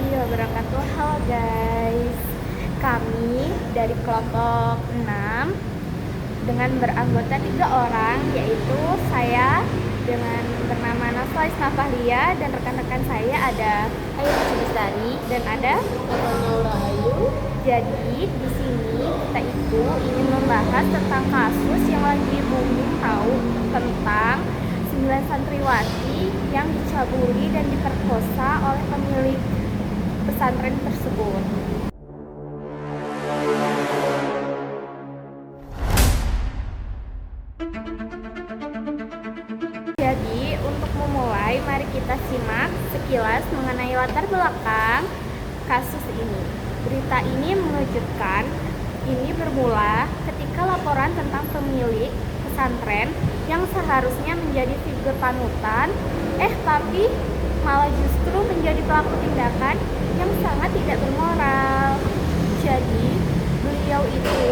warahmatullahi wabarakatuh. Halo guys, kami dari kelompok 6 dengan beranggotan 3 orang, yaitu saya dengan bernama Nasla Isnafahlia dan rekan-rekan saya ada Ayu Lestari dan ada Naura Ayu. Jadi di sini kita itu ingin membahas tentang kasus yang lagi booming, tahu, tentang 9 santriwati yang dicabuli dan diperkosa oleh pemilik pesantren tersebut. Jadi untuk memulai, mari kita simak sekilas mengenai latar belakang kasus ini. Berita ini mengejutkan. Ini bermula ketika laporan tentang pemilik pesantren yang seharusnya menjadi figur panutan, tapi malah justru menjadi pelaku tindakan yang sangat tidak bermoral. Jadi, beliau itu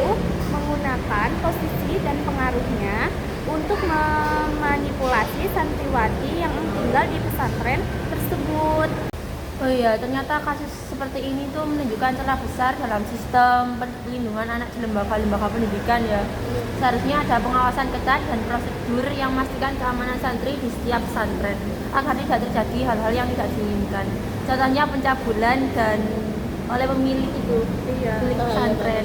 menggunakan posisi dan pengaruhnya untuk memanipulasi santriwati yang tinggal di pesantren tersebut. Oh iya, ternyata kasus seperti ini tuh menunjukkan celah besar dalam sistem perlindungan anak di lembaga-lembaga pendidikan ya. Seharusnya ada pengawasan ketat dan prosedur yang memastikan keamanan santri di setiap pesantren agar tidak terjadi hal-hal yang tidak diinginkan. Contohnya pencabulan dan oleh pemilik itu, pemilik pesantren.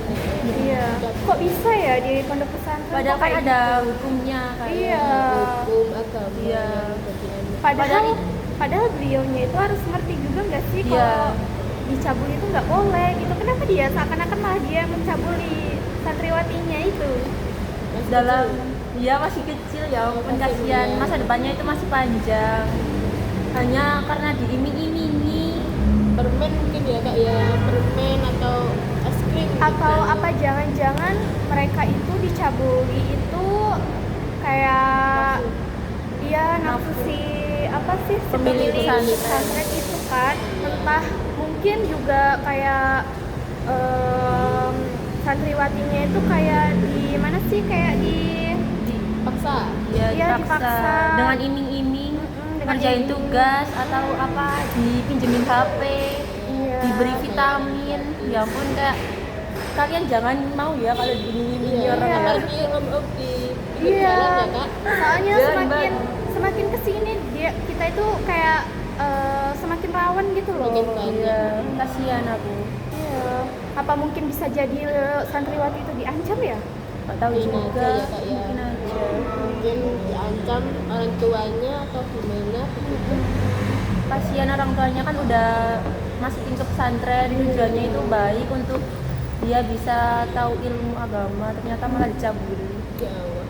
Iya. Kok bisa ya di pondok pesantren? Padahal kok kan kayak ada gitu? hukumnya kayak Iya. hukum agama Iya. yang bagian Padahal beliaunya itu harus ngerti juga nggak sih Iya. kalau dicabuli itu nggak boleh gitu. Kenapa dia seakan-akan malah dia mencabuli santriwatinya itu? dalam dia masih kecil ya, walaupun kasihan, masa depannya itu masih panjang. Hanya karena diiming-imingi. permen mungkin ya kak ya, permen atau es krim Atau gitu. apa jangan-jangan mereka itu dicabuli itu kayak dia nafsu si apa sih si Pemilik pesantren itu kan, entah mungkin juga kayak santriwatinya itu kayak di mana sih, kayak di paksa Ya, Iya, dipaksa dipaksa. dengan iming-iming, dengan ngerjain iming-iming. tugas atau apa, dipinjemin HP, Iya. diberi vitamin. Ya ampun, kayak kalian jangan mau ya kalau diiming-imingi iya orang Iya. apalagi ngomong di pinggir Iya, jalan ya kak. soalnya Jangan semakin kesini kita itu kayak semakin rawan gitu loh. Semakin banyak. Iya, kasihan aku. Iya. Apa mungkin bisa jadi santriwati itu diancam ya? Gak tahu Mungkin juga, aja ya, Kak, ya. mungkin aja. Mungkin diancam orang tuanya atau gimana begitu. Kasihan orang tuanya kan udah masukin ke pesantren, tujuannya itu baik untuk dia bisa tahu ilmu agama, ternyata malah dicabuli. Ya Allah.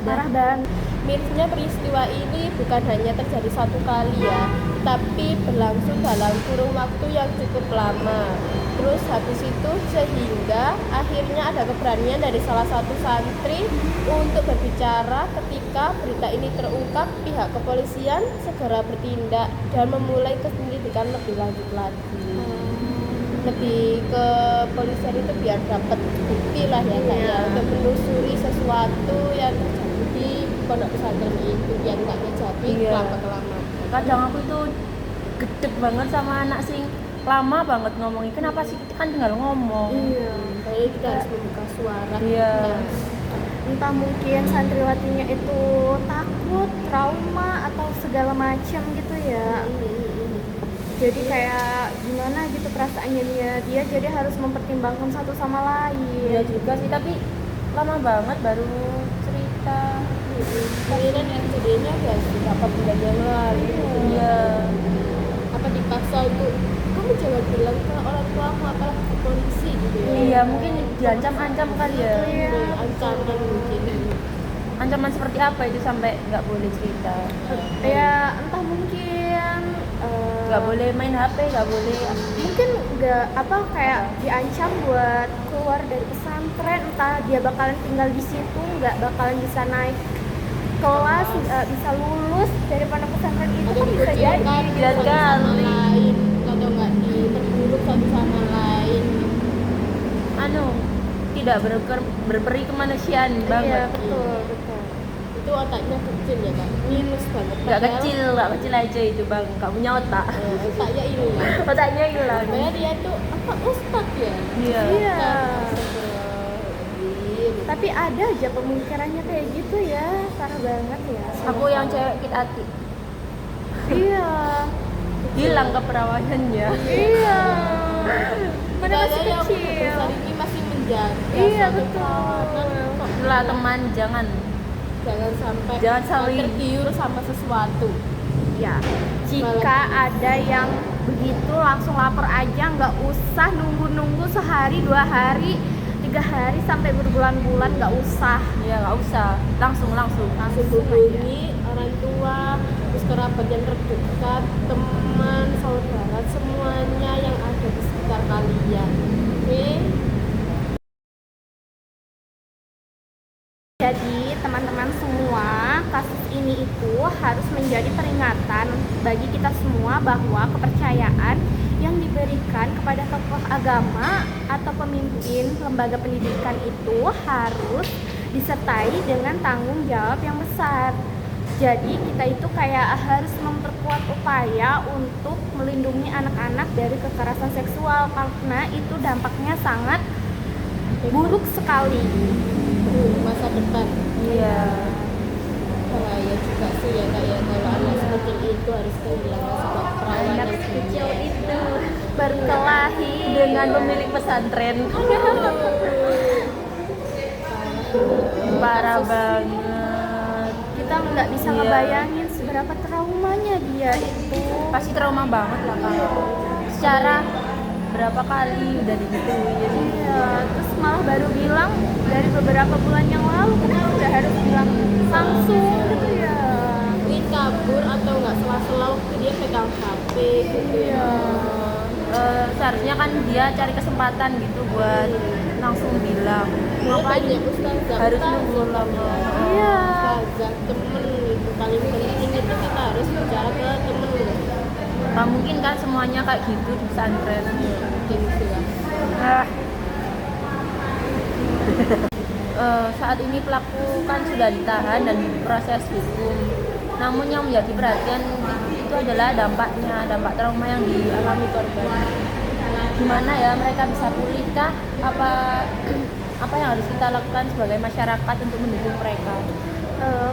Parah banget. Mirisnya peristiwa ini bukan hanya terjadi satu kali ya, tapi berlangsung dalam kurun waktu yang cukup lama. Terus habis itu sehingga akhirnya ada keberanian dari salah satu santri untuk berbicara. Ketika berita ini terungkap, pihak kepolisian segera bertindak dan memulai penyelidikan lebih lanjut lagi. Lebih ke polisian itu biar dapat bukti lah ya Kak, ya, untuk menelusuri sesuatu yang terjadi di pondok pesantren itu biar nggak terjadi Iya. kelamaan. Kadang aku itu gedek banget sama anak sing lama banget ngomongin. Kenapa sih, kita kan tinggal ngomong. Iya. Jadi kita harus membuka suara. Iya. Entah mungkin santriwatinya itu takut, trauma atau segala macam gitu ya. Jadi kayak gimana gitu perasaannya dia jadi harus mempertimbangkan satu sama lain. Iya juga sih, tapi lama banget baru cerita. Kalian yang kejadiannya udah beberapa bulan yang lalu. Iya. Apa dipaksa untuk kamu jangan bilang ke orang tuamu, apalagi ke polisi gitu ya. Iya, mungkin diancam-ancam kali ya. Iya. Ancaman mungkin. Ancaman seperti apa itu sampai nggak boleh cerita, Ya entah mungkin nggak boleh main HP, nggak boleh. mungkin nggak apa kayak diancam buat keluar dari pesantren, entah dia bakalan tinggal di situ, nggak bakalan bisa naik kelas, nggak bisa lulus dari pondok pesantren itu Atau kan bisa jadi dikucilkan Iya satu sama kali. lain, atau nggak diperburuk satu sama lain. Tidak berperi kemanusiaan Iya banget. betul. Itu otaknya kecil ya Kak, minus banget. Nggak Padahal, kecil aja itu bang, nggak punya otak. otaknya hilang. Otaknya hilang. Padahal dia tuh apa ustad ya? Iya. Iya. Astagfirullahaladzim. Tapi ada aja pemikirannya kayak gitu ya, parah banget ya. Aku yang cewek kit hati, Iya. hilang keperawanannya. Iya. Mana Kita masih aja yang kecil. besar ini masih menjaga. Iya, suatu betul. perawanan. Kok Lah teman, jangan. jangan sampai saling- tergiur sama sesuatu. Ya, jika ada yang begitu langsung lapor aja, nggak usah nunggu-nunggu sehari, 2 hari, 3 hari sampai berbulan-bulan, nggak usah. Ya nggak usah, langsung. Langsung Langsung hubungi orang tua, terus kerabat yang terdekat, teman, saudara, semuanya yang ada di sekitar kalian. Oke? Jadi teman-teman semua, kasus ini itu harus menjadi peringatan bagi kita semua bahwa kepercayaan yang diberikan kepada tokoh agama atau pemimpin lembaga pendidikan itu harus disertai dengan tanggung jawab yang besar. Jadi kita itu kayak harus memperkuat upaya untuk melindungi anak-anak dari kekerasan seksual karena itu dampaknya sangat buruk sekali. Masa depan. Iya. Bahaya juga sih ya Kak ya, kalau anak sekecil itu harus kehilangan sebuah perawanan Anak kecil dunia. itu berkelahi Dengan pemilik pesantren. Parah banget. kita nggak bisa Iya. ngebayangin seberapa traumanya dia itu. Pasti trauma banget lah kan. Secara berapa kali udah digituin. Iya, terus malah baru bilang dari beberapa bulan yang lalu, kenapa udah harus bilang langsung gitu ya. Mungkin kabur atau nggak sela-sela waktu dia pegang HP gitu ya. Seharusnya kan dia cari kesempatan gitu buat langsung bilang. Dulu banyak ustazah Harus ustazah, nunggu lama. Iya. ustazah, temen itu paling penting itu kita harus bicara ke temen. Nggak mungkin kan semuanya kayak gitu di pesantren. Mungkin sih lah. Ah. Saat ini pelaku kan sudah ditahan dan diproses hukum. Namun yang menjadi perhatian itu adalah dampak trauma yang dialami korban. Gimana ya mereka bisa pulihkah? Apa yang harus kita lakukan sebagai masyarakat untuk mendukung mereka?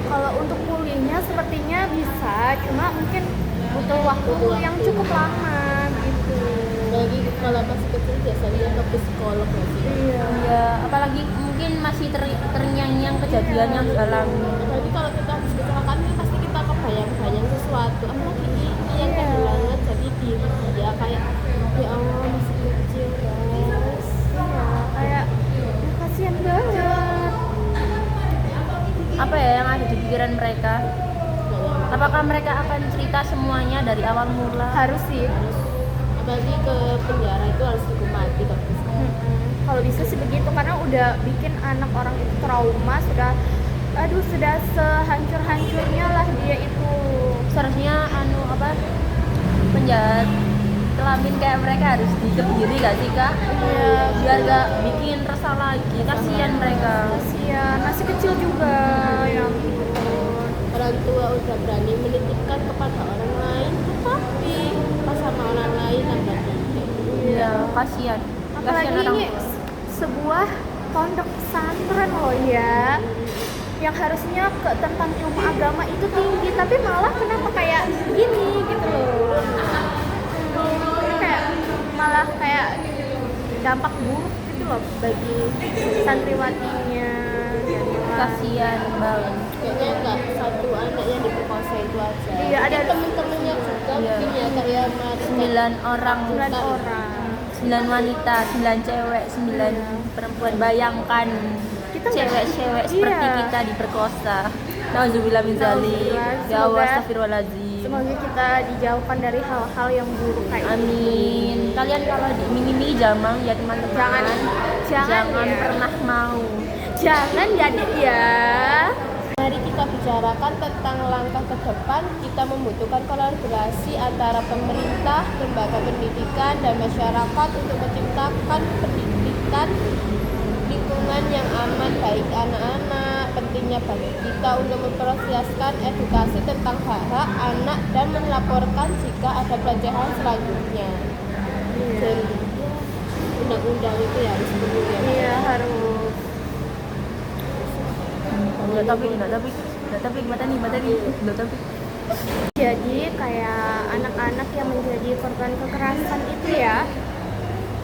Kalau untuk pulihnya sepertinya bisa, cuma mungkin butuh waktu yang cukup lama gitu. Bagi kalau masih kecil biasanya ke psikolog nggak sih? Iya. Ya, apalagi mungkin masih terngiang-ngiang kejadian yang dialami. Apalagi kalau kita habis kecelakaan ini pasti kita kebayang-bayang sesuatu. Apalagi ini yang Iya. kehilangan jadi diri dia kayak ya Allah masih kecil guys. Iya, kayak ya, kasihan banget. Apa ya yang ada di pikiran mereka? Apakah mereka akan cerita semuanya dari awal mula? Harus sih. Apalagi ke penjara itu harus dihukum mati kalau bisa. Kalau bisa sih begitu, karena udah bikin anak orang itu trauma, sudah sehancur-hancurnya lah dia itu. Seharusnya penjahat kelamin kayak mereka harus dikebiri gak sih kak? Iya. Biar gak bikin resah lagi, kasihan mereka. Kasihan, masih kecil juga, ya ampun. Orang tua udah berani menitipkan kepada orang lain, tetapi pas sama orang lain tambah tidak. Iya, kasihan. Apalagi Kasihan orang ini tua. sebuah pondok pesantren loh ya, yang harusnya tentang ilmu agama itu tinggi, tapi malah kenapa kayak gini gitu loh. Ini kayak malah kayak dampak buruk gitu loh bagi santriwatinya. Kasihan banget. Kayaknya nggak satu anak yang diperkosa itu aja. Iya, ada temen-temennya juga Iya. mungkin ya kayak 9 orang, 9 orang. 9 wanita, 9 cewek, 9 perempuan. Bayangkan Kita nggak- cewek-cewek seperti Iya. kita diperkosa. Nauzubillah min zalik. Nauzubillah. Ya Allah, Semoga- astagfirullahaladzim. Semoga kita dijauhkan dari hal-hal yang buruk kayak ini. Amin. Kalian kalau di mini jamang ya teman-teman, Jangan ya. pernah mau. Jangan jadi ya. Mari kita bicarakan tentang langkah ke depan. Kita membutuhkan kolaborasi antara pemerintah, lembaga pendidikan, dan masyarakat untuk menciptakan pendidikan lingkungan yang aman baik anak-anak, pentingnya bagi kita untuk memproseskan edukasi tentang hak-hak anak dan melaporkan jika ada pelecehan selanjutnya. Jadi undang-undang itu ya harus penuh ya. Iya, harus. Nggak topik, matani, nggak topik. Jadi kayak anak-anak yang menjadi korban kekerasan itu ya,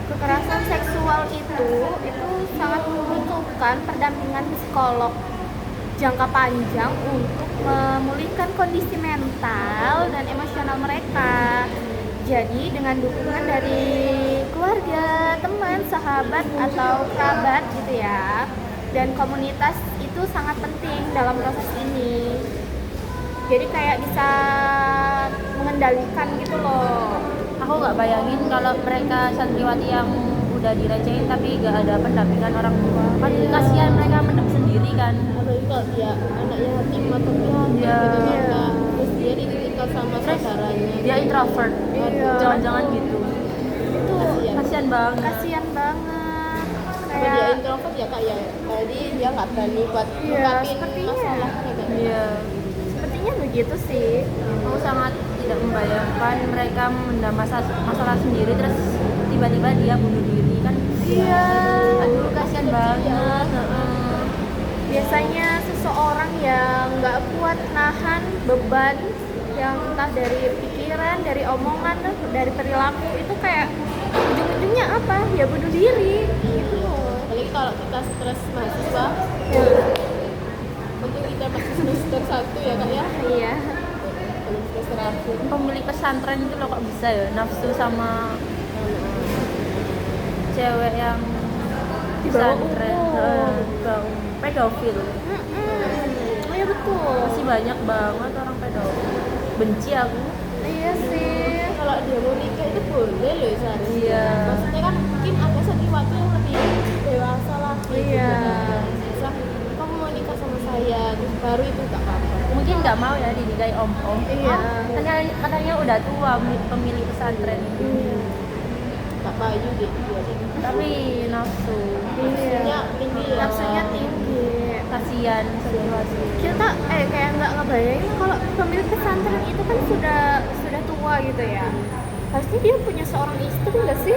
kekerasan seksual itu sangat membutuhkan pendampingan psikolog jangka panjang untuk memulihkan kondisi mental dan emosional mereka. Jadi dengan dukungan dari keluarga, teman, sahabat atau kerabat gitu ya, dan komunitas itu sangat penting dalam proses ini. Jadi kayak bisa mengendalikan gitu loh. Aku nggak bayangin kalau mereka santriwati yang udah direcehin tapi nggak ada pendampingan orang tua. Kan kasihan mereka mendem sendiri kan. Apalagi kalau dia anaknya yatim atau piatu Iya. gitu kan. Terus dia ditinggal sama saudaranya. Dia introvert. Iya. Jangan-jangan gitu. Itu Kasihan banget. kasihan banget. Kalau dia Kayak introvert ya kak ya, jadi dia nggak berani buat Iya, ngungkapin sepertinya. masalahnya kayak Iya. sepertinya begitu sih. Aku sangat tidak membayangkan mereka mendam masalah sendiri terus tiba-tiba dia bunuh diri kan. Iya. Aduh kasihan banget. Heeh. Biasanya seseorang yang nggak kuat nahan beban yang entah dari pikiran, dari omongan, dari perilaku itu kayak ujung-ujungnya apa? Ya bunuh diri. Gitu loh. apalagi kalau kita stres mahasiswa, Ya. mungkin kita masih semester 1 ya kak ya, Iya. belum semester akhir. Pemilik pesantren itu loh kok bisa ya nafsu sama cewek yang Di bawah pesantren. umur. Pedofil. Oh ya betul. Masih banyak banget orang pedofil. Benci aku. Iya sih. Kalau dia mau nikah itu boleh loh seharusnya. Iya. Maksudnya kan mungkin ada santriwati yang lebih dewasa lah. Iya. Misal kamu mau nikah sama saya, terus baru itu gak apa-apa. Mungkin nggak mau ya dinikahi om-om. Iya. Katanya udah tua pemilik pesantren itu. Gak payu deh dia. Tapi nafsu. Nafsunya tinggi ya. Nafsunya tinggi. Kasihan situasi. Kita kayak nggak ngebayangin kalau pemilik pesantren itu kan sudah tua gitu ya. Pasti dia punya seorang istri nggak sih?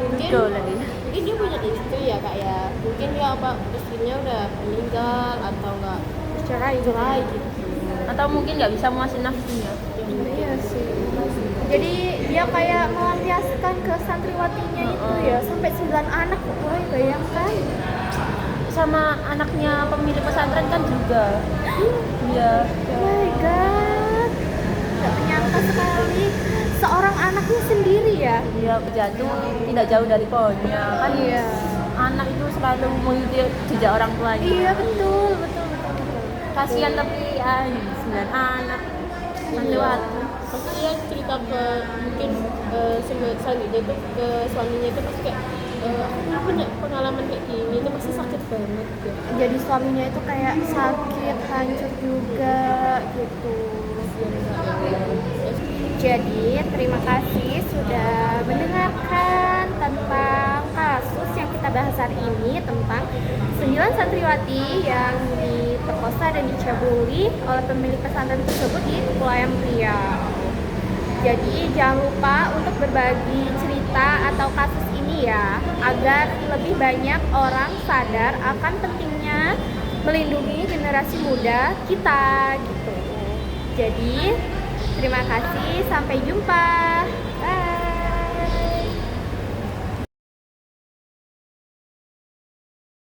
Mungkin Betul lagi. mungkin dia punya istri ya kak ya. Mungkin dia apa istrinya udah meninggal atau nggak Cerai gitu. Atau mungkin nggak bisa muasin nafsunya. Iya sih. Jadi dia kayak melampiaskan ke santriwatinya itu ya sampai 9 anak. Wah, bayangkan. Sama anaknya pemilik pesantren kan juga. Iya. Oh my god. Gak menyangka sekali seorang anaknya sendiri ya. Dia jatuh tidak jauh dari pohonnya kan. Iya. Anak itu selalu mengikuti jejak orang tuanya. Iya betul. Kasihan tapi ya 9 anak santriwati. Pasti dia cerita ke mungkin selanjutnya itu ke suaminya itu pasti kayak aku pernah punya pengalaman kayak gini itu pasti sakit banget gitu. Jadi suaminya itu kayak sakit, hancur juga gitu. Jadi terima kasih sudah mendengarkan tentang kasus yang kita bahas hari ini tentang 9 santriwati yang diperkosa dan dicabuli oleh pemilik pesantren tersebut di Kepulauan Riau. Jadi jangan lupa untuk berbagi cerita atau kasus ini ya, agar lebih banyak orang sadar akan pentingnya melindungi generasi muda kita gitu. Jadi terima kasih, sampai jumpa.